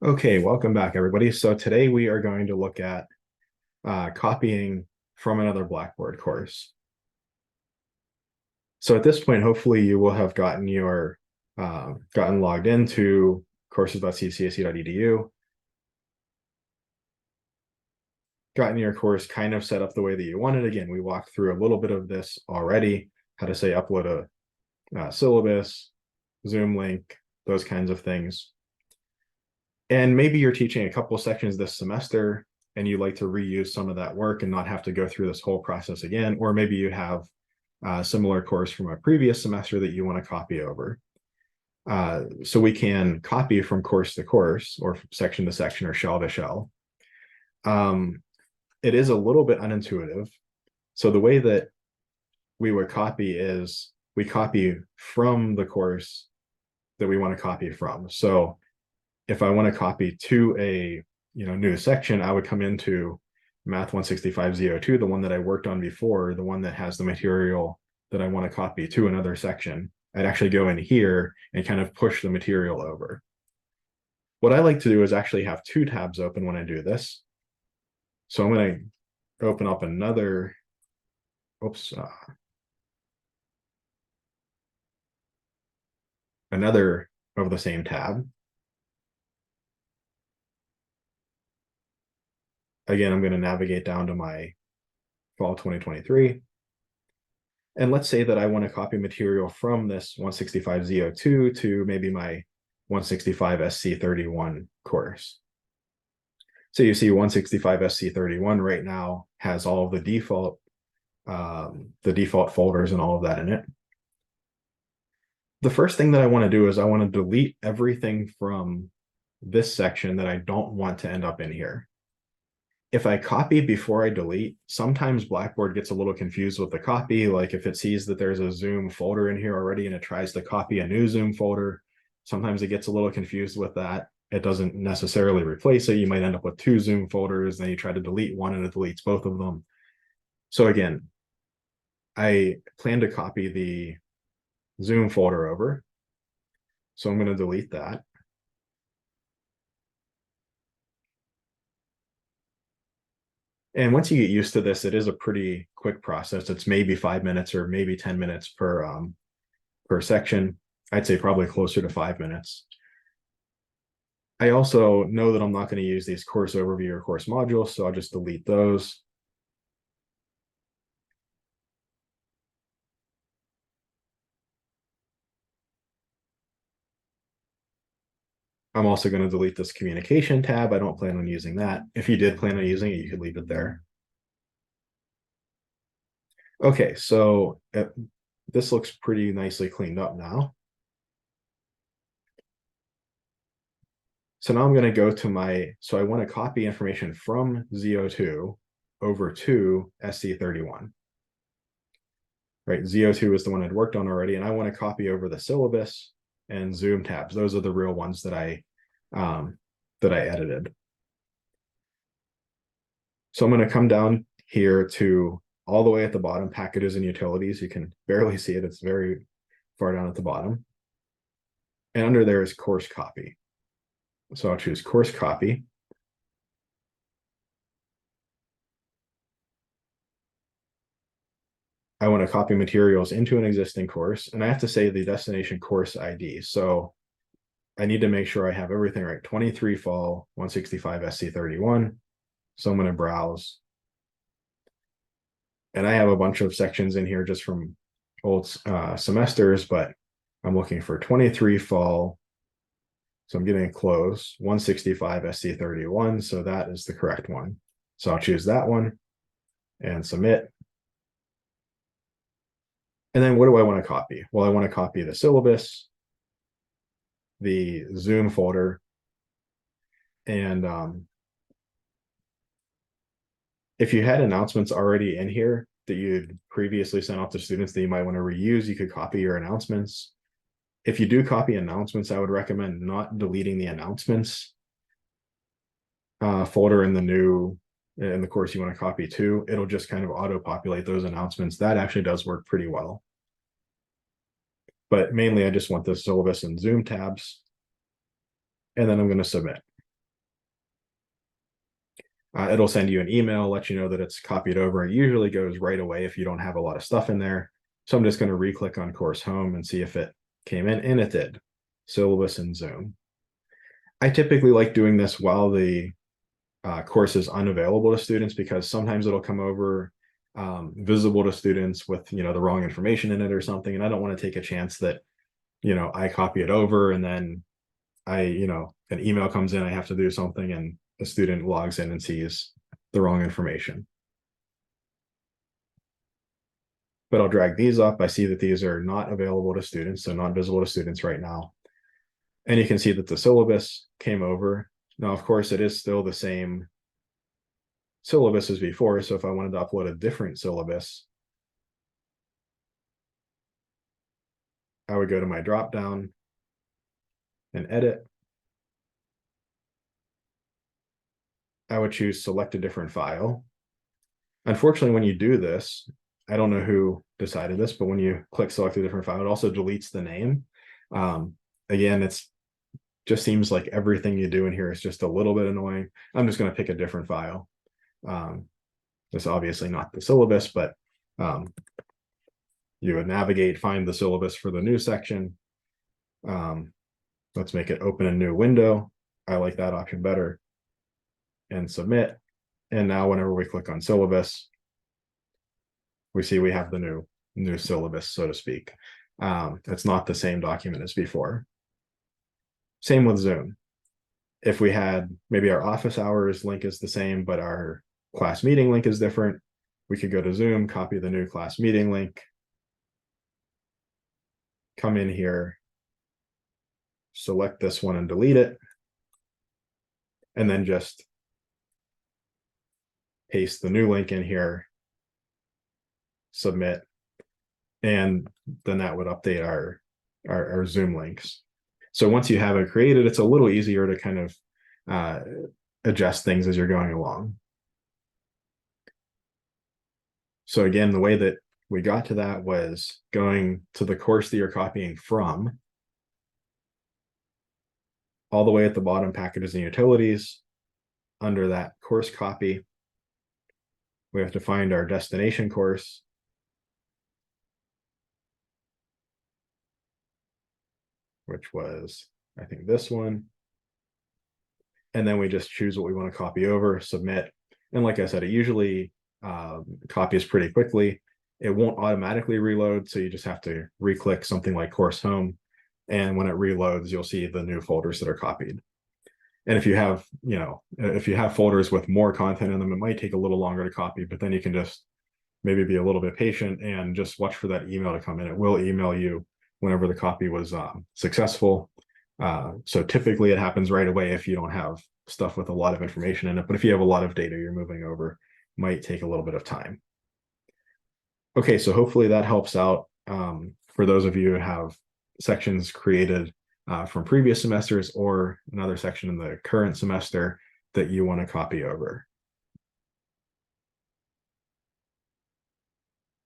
Okay, welcome back, everybody. So today we are going to look at copying from another Blackboard course. So at this point, hopefully you will have gotten gotten logged into courses.ccsc.edu, gotten your course kind of set up the way that you want it. Again, we walked through a little bit of this already, how to say upload a syllabus, Zoom link, those kinds of things. And maybe you're teaching a couple sections this semester and you'd like to reuse some of that work and not have to go through this whole process again. Or maybe you have a similar course from a previous semester that you want to copy over. So we can copy from course to course or section to section or shell to shell. It is a little bit unintuitive. So the way that we would copy is we copy from the course that we want to copy from. So if I want to copy to a new section, I would come into Math 165 Z02, the one that I worked on before, the one that has the material that I want to copy to another section. I'd actually go in here and kind of push the material over. What I like to do is actually have two tabs open when I do this. So I'm going to open up another, another of the same tab. Again, I'm going to navigate down to my fall 2023. And let's say that I want to copy material from this 165 Z02 to maybe my 165 SC31 course. So you see 165 SC31 right now has all of the default folders and all of that in it. The first thing that I want to do is I want to delete everything from this section that I don't want to end up in here. If I copy before I delete, sometimes Blackboard gets a little confused with the copy. Like if it sees that there's a Zoom folder in here already and it tries to copy a new Zoom folder, sometimes it gets a little confused with that. It doesn't necessarily replace it. You might end up with two Zoom folders, then you try to delete one and it deletes both of them. So again, I plan to copy the Zoom folder over. So I'm going to delete that. And once you get used to this, it is a pretty quick process. It's maybe 5 minutes or maybe 10 minutes per section. I'd say probably closer to 5 minutes. I also know that I'm not going to use these course overview or course modules, so I'll just delete those. I'm also going to delete this communication tab. I don't plan on using that. If you did plan on using it, you could leave it there. Okay, so this looks pretty nicely cleaned up now. So now I'm going to go to so I want to copy information from Z02 over to SC31. Right, Z02 is the one I'd worked on already, and I want to copy over the syllabus and Zoom tabs. Those are the real ones that I edited. So I'm going to come down here to all the way at the bottom, packages and utilities. You can barely see it. It's very far down at the bottom. And under there is course copy. So I'll choose course copy. I want to copy materials into an existing course, and I have to say the destination course ID. So I need to make sure I have everything right. 23 fall, 165 SC31. So I'm going to browse. And I have a bunch of sections in here just from old semesters, but I'm looking for 23 fall. So I'm getting close, 165 SC31. So that is the correct one. So I'll choose that one and submit. And then what do I want to copy? Well, I want to copy the syllabus, the Zoom folder, and if you had announcements already in here that you'd previously sent off to students that you might want to reuse, you could copy your announcements. If you do copy announcements, I would recommend not deleting the announcements folder in the course you want to copy to. It'll just kind of auto-populate those announcements. That actually does work pretty well. But mainly I just want the syllabus and Zoom tabs. And then I'm going to submit. It'll send you an email, let you know that it's copied over. It usually goes right away if you don't have a lot of stuff in there. So I'm just going to re-click on course home and see if it came in, and it did. Syllabus in Zoom. I typically like doing this while the course is unavailable to students, because sometimes it'll come over visible to students with the wrong information in it or something, and I don't want to take a chance that I copy it over and then an email comes in, I have to do something, and a student logs in and sees the wrong information. But I'll drag these up. I see that these are not available to students, so not visible to students right now. And you can see that the syllabus came over. Now, of course, it is still the same syllabus as before. So if I wanted to upload a different syllabus, I would go to my drop down and edit. I would choose select a different file. Unfortunately, when you do this, I don't know who decided this, but when you click select a different file, it also deletes the name. Again, it's just seems like everything you do in here is just a little bit annoying. I'm just going to pick a different file. It's obviously not the syllabus, but you would navigate, find the syllabus for the new section. Let's make it open a new window. I like that option better. And submit. And now whenever we click on syllabus, we see we have the new syllabus, so to speak. It's not the same document as before. Same with Zoom. If we had maybe our office hours link is the same, but our class meeting link is different, we could go to Zoom, copy the new class meeting link, come in here, select this one and delete it, and then just paste the new link in here, submit, and then that would update our Zoom links. So once you have it created, it's a little easier to kind of adjust things as you're going along. So again, the way that we got to that was going to the course that you're copying from, all the way at the bottom, packages and utilities. Under that course copy, we have to find our destination course. Which was, I think, this one. And then we just choose what we want to copy over, submit. And like I said, it usually copies pretty quickly. It won't automatically reload, so you just have to re-click something like course home. And when it reloads, you'll see the new folders that are copied. And if you have, if you have folders with more content in them, it might take a little longer to copy, but then you can just maybe be a little bit patient and just watch for that email to come in. It will email you whenever the copy was successful. So typically it happens right away if you don't have stuff with a lot of information in it, but if you have a lot of data you're moving over, it might take a little bit of time. Okay, so hopefully that helps out for those of you who have sections created from previous semesters or another section in the current semester that you want to copy over.